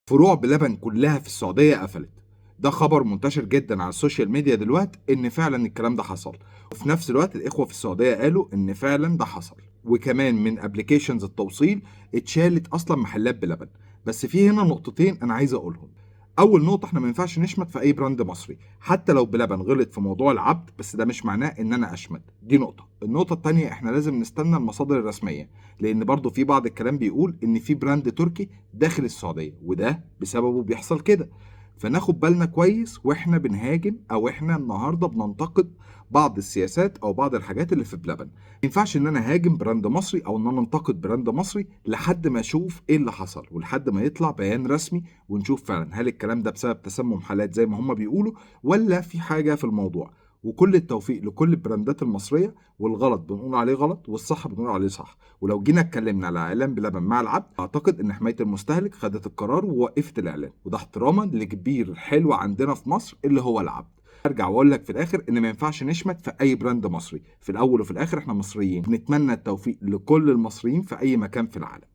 فروع بلبن كلها في السعودية قفلت. ده خبر منتشر جدا على السوشيال ميديا دلوقتي ان فعلا الكلام ده حصل، وفي نفس الوقت الاخوة في السعودية قالوا ان فعلا ده حصل. وكمان من ابلكيشنز التوصيل اتشالت اصلا محلات بلبن. بس في هنا نقطتين انا عايز اقولهم. اول نقطة، احنا ما ينفعش نشمت في اي براند مصري حتى لو بلبن غلط في موضوع العبد، بس ده مش معناه ان انا اشمت. دي نقطة. النقطة التانية، احنا لازم نستنى المصادر الرسمية، لان برضو في بعض الكلام بيقول ان في براند تركي داخل السعوديه وده بسببه بيحصل كده. فناخد بالنا كويس واحنا بنهاجم او احنا النهارده بننتقد بعض السياسات او بعض الحاجات اللي في بلبن. ما ينفعش ان انا هاجم براند مصري او ان انا انتقد براند مصري لحد ما اشوف ايه اللي حصل ولحد ما يطلع بيان رسمي ونشوف فعلا هل الكلام ده بسبب تسمم حالات زي ما هم بيقولوا ولا في حاجه في الموضوع. وكل التوفيق لكل البراندات المصريه، والغلط بنقول عليه غلط والصح بنقول عليه صح. ولو جينا اتكلمنا على اعلان بلبن مع العبد، اعتقد ان حمايه المستهلك خدت القرار ووقفت الاعلان، وده احتراما لكبير حلو عندنا في مصر اللي هو العبد. ارجع واقول لك في الاخر ان ما ينفعش نشمت في اي براند مصري. في الاول وفي الاخر احنا مصريين، بنتمنى التوفيق لكل المصريين في اي مكان في العالم.